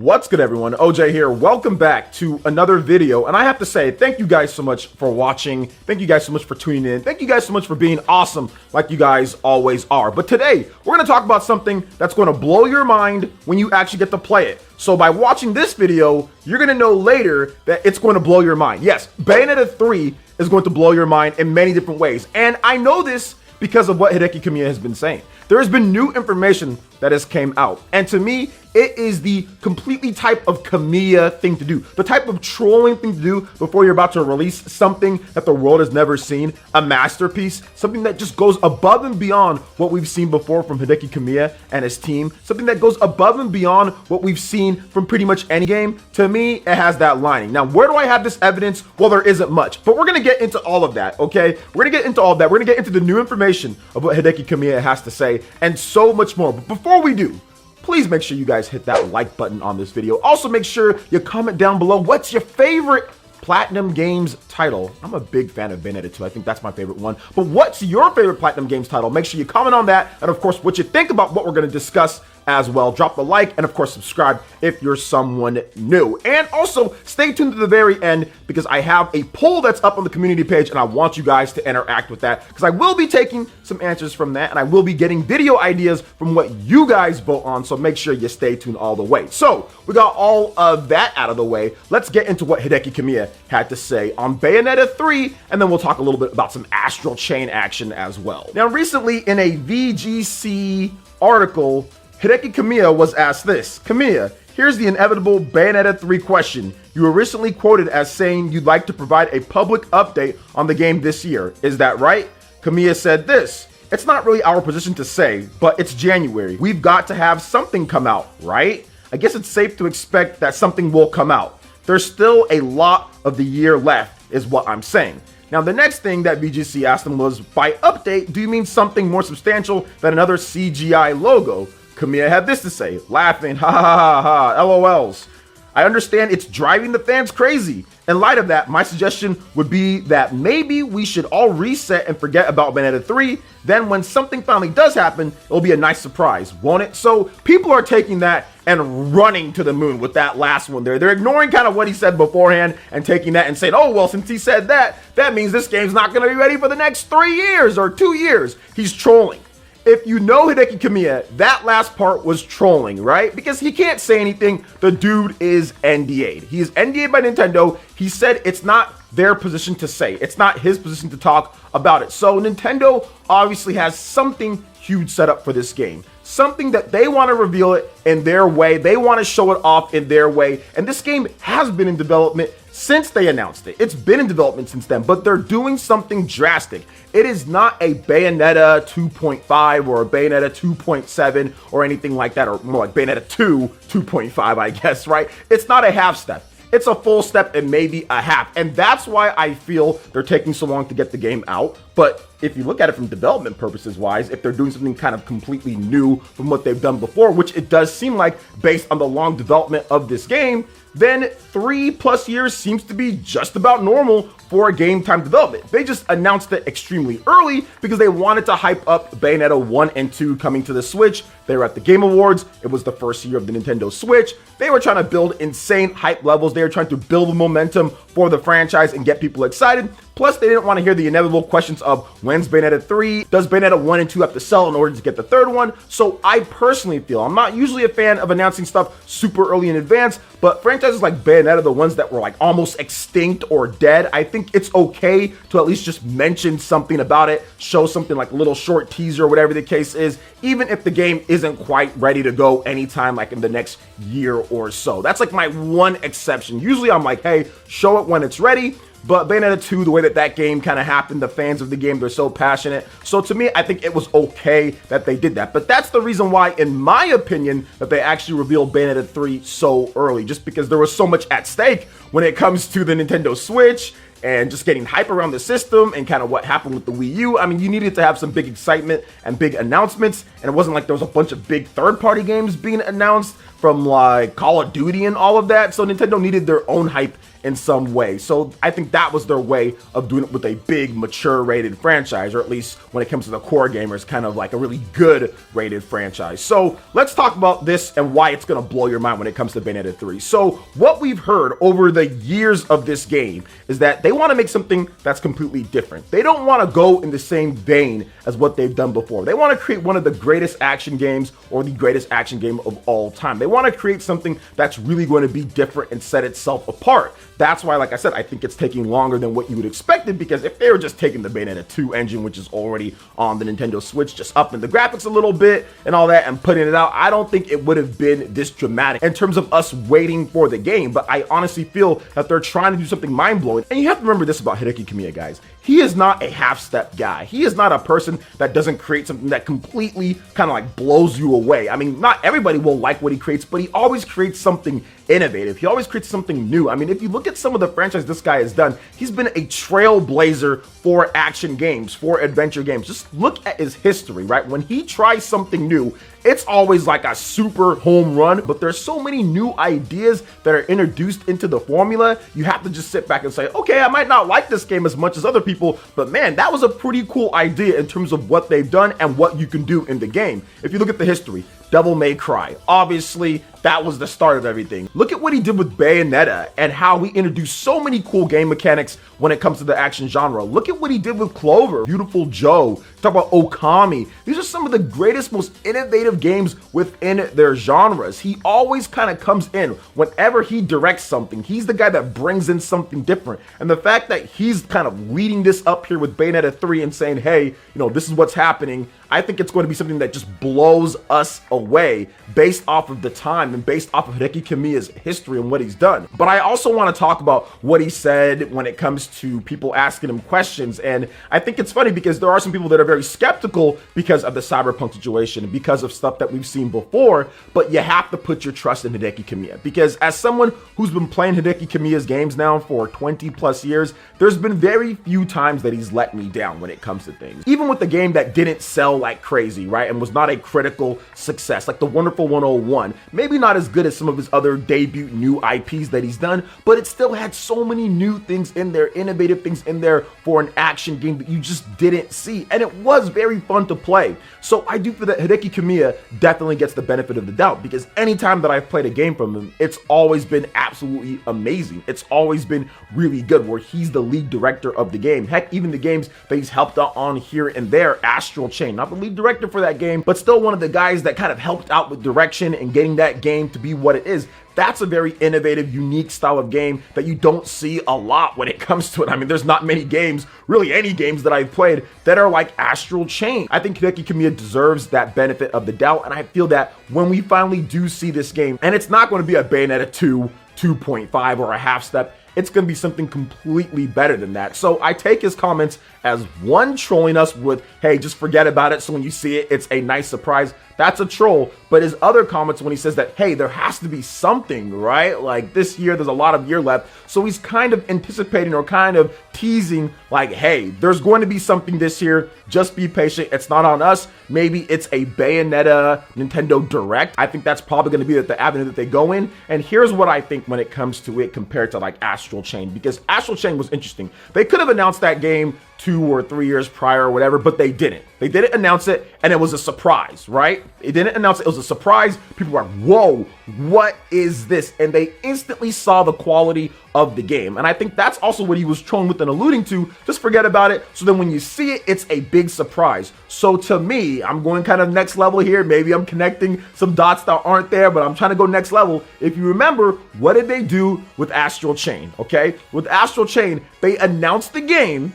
What's good, everyone? OJ here. Welcome back to another video. And I have to say, thank you guys so much for watching. Thank you guys so much for tuning in. Thank you guys so much for being awesome like you guys always are. But today, we're going to talk about something that's going to blow your mind when you actually get to play it. So by watching this video, you're going to know later that it's going to blow your mind. Yes, Bayonetta 3 is going to blow your mind in many different ways. And I know this because of what Hideki Kamiya has been saying. There has been new information that has came out. And to me, it is the completely type of Kamiya thing to do. The type of trolling thing to do before you're about to release something that the world has never seen. A masterpiece. Something that just goes above and beyond what we've seen before from Hideki Kamiya and his team. Something that goes above and beyond what we've seen from pretty much any game. To me, it has that lining. Now, where do I have this evidence? Well, there isn't much. But we're going to get into all of that, okay? We're going to get into all of that. We're going to get into the new information of what Hideki Kamiya has to say and so much more. But before we do, please make sure you guys hit that like button on this video. Also, make sure you comment down below what's your favorite Platinum Games title. I'm a big fan of Bayonetta 2. I think that's my favorite one. But what's your favorite Platinum Games title? Make sure you comment on that. And of course, what you think about what we're going to discuss as well. Drop a like and of course subscribe if you're someone new. And also stay tuned to the very end because I have a poll that's up on the community page and I want you guys to interact with that because I will be taking some answers from that and I will be getting video ideas from what you guys vote on. So make sure you stay tuned all the way. So we got all of that out of the way. Let's get into what Hideki Kamiya had to say on Bayonetta 3 and then we'll talk a little bit about some Astral Chain action as well. Now recently in a VGC article, Hideki Kamiya was asked this. Kamiya, here's the inevitable Bayonetta 3 question. You were recently quoted as saying you'd like to provide a public update on the game this year. Is that right? Kamiya said this. It's not really our position to say, but it's January. We've got to have something come out, right? I guess it's safe to expect that something will come out. There's still a lot of the year left, is what I'm saying. Now, the next thing that VGC asked him was, by update, do you mean something more substantial than another CGI logo? Kamiya had this to say, laughing, ha ha ha ha, LOLs. I understand it's driving the fans crazy. In light of that, my suggestion would be that maybe we should all reset and forget about Bayonetta 3. Then when something finally does happen, it'll be a nice surprise, won't it? So people are taking that and running to the moon with that last one there. They're ignoring kind of what he said beforehand and taking that and saying, oh, well, since he said that, that means this game's not going to be ready for the next 3 years or 2 years. He's trolling. If you know Hideki Kamiya, that last part was trolling, right? Because he can't say anything. The dude is NDA'd. He is NDA'd by Nintendo. He said it's not their position to say. It's not his position to talk about it. So Nintendo obviously has something huge set up for this game. Something that they want to reveal it in their way. They want to show it off in their way. And this game has been in development since they announced it. It's been in development since then, but they're doing something drastic. It is not a Bayonetta 2.5 or a Bayonetta 2.7 or anything like that, or more like Bayonetta 2, 2.5, I guess, right? It's not a half step. It's a full step and maybe a half. And that's why I feel they're taking so long to get the game out. But if you look at it from development purposes wise, if they're doing something kind of completely new from what they've done before, which it does seem like based on the long development of this game, then 3+ years seems to be just about normal for game time development. They just announced it extremely early because they wanted to hype up Bayonetta 1 and 2 coming to the Switch. They were at the Game Awards. It was the first year of the Nintendo Switch. They were trying to build insane hype levels. They were trying to build momentum for the franchise and get people excited. Plus, they didn't want to hear the inevitable questions of when's Bayonetta 3? Does Bayonetta 1 and 2 have to sell in order to get the third one? So I personally feel, I'm not usually a fan of announcing stuff super early in advance, but franchises like Bayonetta, the ones that were like almost extinct or dead, I think it's okay to at least just mention something about it, show something like a little short teaser or whatever the case is, even if the game isn't quite ready to go anytime like in the next year or so. That's like my one exception. Usually I'm like, hey, show it when it's ready. But Bayonetta 2, the way that game kind of happened, the fans of the game, they're so passionate. So to me, I think it was okay that they did that. But that's the reason why, in my opinion, that they actually revealed Bayonetta 3 so early. Just because there was so much at stake when it comes to the Nintendo Switch and just getting hype around the system and kind of what happened with the Wii U. I mean, you needed to have some big excitement and big announcements. And it wasn't like there was a bunch of big third-party games being announced from like Call of Duty and all of that. So Nintendo needed their own hype in some way. So I think that was their way of doing it with a big, mature rated franchise, or at least when it comes to the core gamers, kind of like a really good rated franchise. So let's talk about this and why it's going to blow your mind when it comes to Bayonetta 3. So what we've heard over the years of this game is that they want to make something that's completely different. They don't want to go in the same vein as what they've done before. They want to create one of the greatest action games, or the greatest action game of all time. They want to create something that's really going to be different and set itself apart. That's why, like I said, I think it's taking longer than what you would expect it, because if they were just taking the Bayonetta 2 engine, which is already on the Nintendo Switch, just upping the graphics a little bit and all that and putting it out, I don't think it would have been this dramatic in terms of us waiting for the game. But I honestly feel that they're trying to do something mind-blowing. And you have to remember this about Hideki Kamiya, guys. He is not a half-step guy. He is not a person that doesn't create something that completely kind of like blows you away. I mean, not everybody will like what he creates, but he always creates something innovative. He always creates something new. I mean, if you look at some of the franchise this guy has done, he's been a trailblazer for action games, for adventure games. Just look at his history, right? When he tries something new, it's always like a super home run, but there's so many new ideas that are introduced into the formula. You have to just sit back and say, okay, I might not like this game as much as other people, but man, that was a pretty cool idea in terms of what they've done and what you can do in the game. If you look at the history, Devil May Cry, obviously that was the start of everything. Look at what he did with Bayonetta and how he introduced so many cool game mechanics when it comes to the action genre. Look at what he did with Clover, Beautiful Joe, talk about Okami. These are some of the greatest, most innovative games within their genres. He always kind of comes in whenever he directs something. He's the guy that brings in something different. And the fact that he's kind of leading this up here with Bayonetta 3 and saying, hey, you know, this is what's happening, I think it's going to be something that just blows us away based off of the time and based off of Hideki Kamiya's history and what he's done. But I also want to talk about what he said when it comes to people asking him questions. And I think it's funny because there are some people that are very skeptical because of the Cyberpunk situation and because of stuff that we've seen before, but you have to put your trust in Hideki Kamiya, because as someone who's been playing Hideki Kamiya's games now for 20 plus years, there's been very few times that he's let me down when it comes to things. Even with the game that didn't sell like crazy, right, and was not a critical success, like the Wonderful 101, maybe not as good as some of his other debut new IPs that he's done, but it still had so many new things in there, innovative things in there for an action game that you just didn't see, and it was very fun to play. So I do feel that Hideki Kamiya definitely gets the benefit of the doubt, because anytime that I've played a game from him, it's always been absolutely amazing. It's always been really good, where he's the lead director of the game. Heck, even the games that he's helped out on here and there, Astral Chain, not the lead director for that game, but still one of the guys that kind of helped out with direction and getting that game to be what it is. That's a very innovative, unique style of game that you don't see a lot when it comes to it. I mean, there's not many games, really any games that I've played, that are like Astral Chain. I think Hideki Kamiya deserves that benefit of the doubt, and I feel that when we finally do see this game, and it's not going to be a Bayonetta 2 2.5 or a half step, it's going to be something completely better than that. So I take his comments as one, trolling us with, hey, just forget about it, so when you see it, it's a nice surprise. That's a troll. But his other comments when he says that, hey, there has to be something, right? Like this year, there's a lot of year left. So he's kind of anticipating or kind of teasing like, hey, there's going to be something this year. Just be patient. It's not on us. Maybe it's a Bayonetta Nintendo Direct. I think that's probably going to be the avenue that they go in. And here's what I think when it comes to it compared to like Astral Chain, because Astral Chain was interesting. They could have announced that game 2 or 3 years prior or whatever, but they didn't. They didn't announce it, and it was a surprise, right? They didn't announce it. It was a surprise. People were like, whoa, what is this? And they instantly saw the quality of the game. And I think that's also what he was trolling with and alluding to. Just forget about it. So then when you see it, it's a big surprise. So to me, I'm going kind of next level here. Maybe I'm connecting some dots that aren't there, but I'm trying to go next level. If you remember, what did they do with Astral Chain? Okay, with Astral Chain, they announced the game,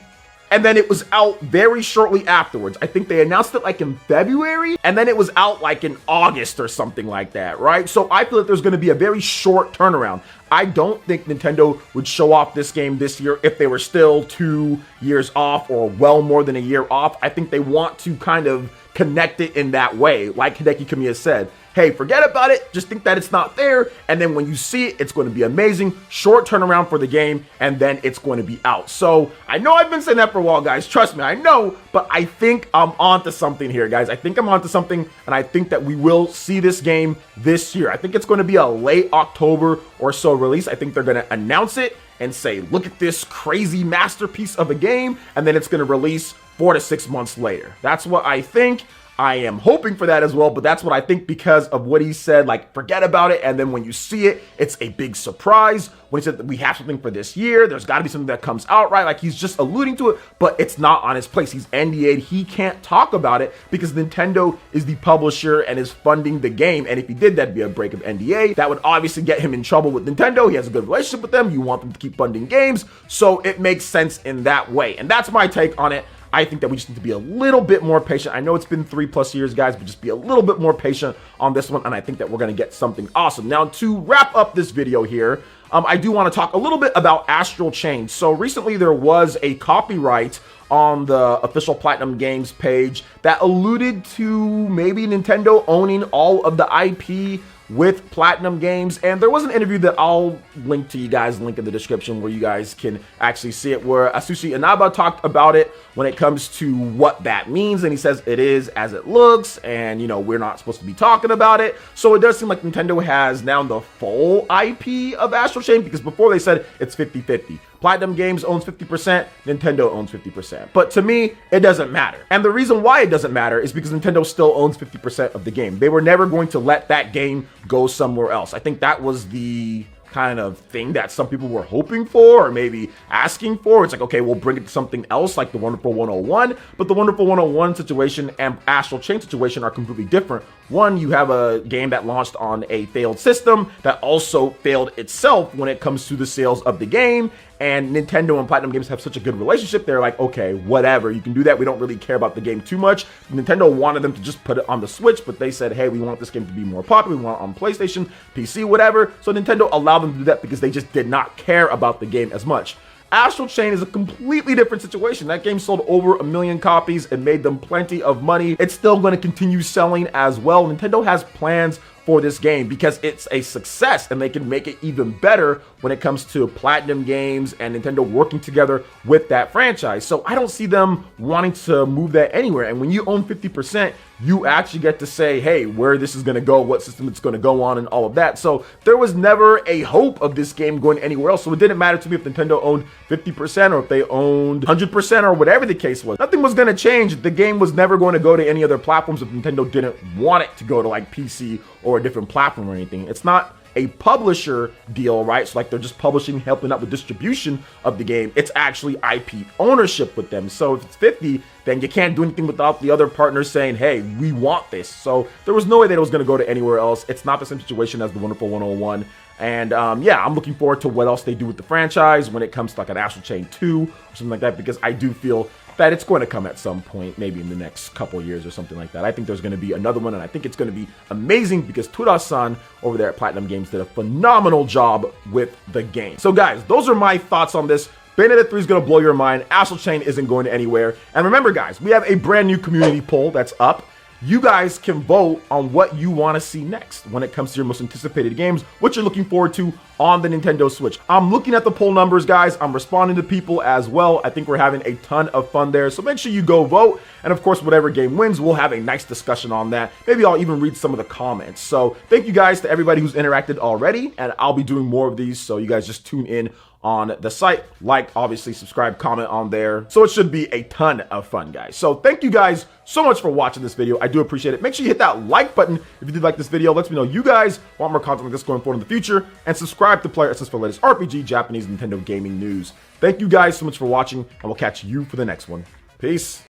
and then it was out very shortly afterwards. I think they announced it like in February, and then it was out like in August or something like that, right? So I feel that there's going to be a very short turnaround. I don't think Nintendo would show off this game this year if they were still 2 years off or well more than a year off. I think they want to kind of connect it in that way, like Hideki Kamiya said. Hey, forget about it, just think that it's not there, and then when you see it, it's going to be amazing. Short turnaround for the game, and then it's going to be out. So I know I've been saying that for a while, guys, trust me, I know, but I think I'm onto something here, guys. I think I'm onto something, and I think that we will see this game this year. I think it's going to be a late October or so release. I think they're going to announce it, and say, look at this crazy masterpiece of a game, and then it's going to release 4 to 6 months later. That's what I think. I am hoping for that as well, but that's what I think because of what he said, like, forget about it, and then when you see it, it's a big surprise. When he said that we have something for this year, there's got to be something that comes out, right? Like, he's just alluding to it, but it's not on his place. He's NDA'd. He can't talk about it because Nintendo is the publisher and is funding the game, and if he did, that'd be a break of NDA. That would obviously get him in trouble with Nintendo. He has a good relationship with them. You want them to keep funding games, so it makes sense in that way, and that's my take on it. I think that we just need to be a little bit more patient. I know it's been 3+ years, guys, but just be a little bit more patient on this one, and I think that we're going to get something awesome. Now, to wrap up this video here, I do want to talk a little bit about Astral Chain. So recently there was a copyright on the official Platinum Games page that alluded to maybe Nintendo owning all of the IP with Platinum Games, and there was an interview that I'll link to you guys, link in the description, where you guys can actually see it, where Asushi Inaba talked about it when it comes to what that means, and he says it is as it looks, and you know, we're not supposed to be talking about it. So it does seem like Nintendo has now the full IP of Astral Chain, because before they said it's 50-50. Platinum Games owns 50%, Nintendo owns 50%. But to me, it doesn't matter. And the reason why it doesn't matter is because Nintendo still owns 50% of the game. They were never going to let that game go somewhere else. I think that was the kind of thing that some people were hoping for or maybe asking for. It's like, okay, we'll bring it to something else like the Wonderful 101, but the Wonderful 101 situation and Astral Chain situation are completely different. One, you have a game that launched on a failed system that also failed itself when it comes to the sales of the game, and Nintendo and Platinum Games have such a good relationship. They're like, okay, whatever, you can do that. We don't really care about the game too much. Nintendo wanted them to just put it on the Switch, but they said, hey, we want this game to be more popular. We want it on PlayStation, PC, whatever. So Nintendo allowed them to do that because they just did not care about the game as much. Astral Chain is a completely different situation. That game sold over 1 million copies and made them plenty of money. It's still going to continue selling as well. Nintendo has plans for this game because it's a success and they can make it even better when it comes to Platinum Games and Nintendo working together with that franchise. So I don't see them wanting to move that anywhere. And when you own 50%, you actually get to say, hey, where this is going to go, what system it's going to go on, and all of that. So there was never a hope of this game going anywhere else. So it didn't matter to me if Nintendo owned 50% or if they owned 100% or whatever the case was. Nothing was going to change. The game was never going to go to any other platforms if Nintendo didn't want it to go to like PC or a different platform or anything. It's not a publisher deal, right? So like they're just publishing, helping out the distribution of the game. It's actually IP ownership with them. So if it's 50, then you can't do anything without the other partners saying, hey, we want this. So there was no way that it was going to go to anywhere else. It's not the same situation as the Wonderful 101. And yeah, I'm looking forward to what else they do with the franchise when it comes to like an Astral Chain 2 or something like that, because I do feel that it's going to come at some point, maybe in the next couple years or something like that. I think there's going to be another one, and I think it's going to be amazing because Tura-san over there at Platinum Games did a phenomenal job with the game. So guys, those are my thoughts on this. Bayonetta 3 is going to blow your mind. Astral Chain isn't going anywhere. And remember, guys, we have a brand new community poll that's up. You guys can vote on what you want to see next when it comes to your most anticipated games, what you're looking forward to on the Nintendo Switch. I'm looking at the poll numbers, guys. I'm responding to people as well. I think we're having a ton of fun there. So make sure you go vote. And of course, whatever game wins, we'll have a nice discussion on that. Maybe I'll even read some of the comments. So thank you guys to everybody who's interacted already. And I'll be doing more of these. So you guys just tune in on the site, like, obviously subscribe, comment on there. So it should be a ton of fun, guys. So thank you guys so much for watching this video. I do appreciate it. Make sure you hit that like button if you did like this video. Lets me know you guys want more content like this going forward in the future, and subscribe to PlayerEssence for the latest RPG, Japanese, Nintendo gaming news. Thank you guys so much for watching, and we'll catch you for the next one. Peace.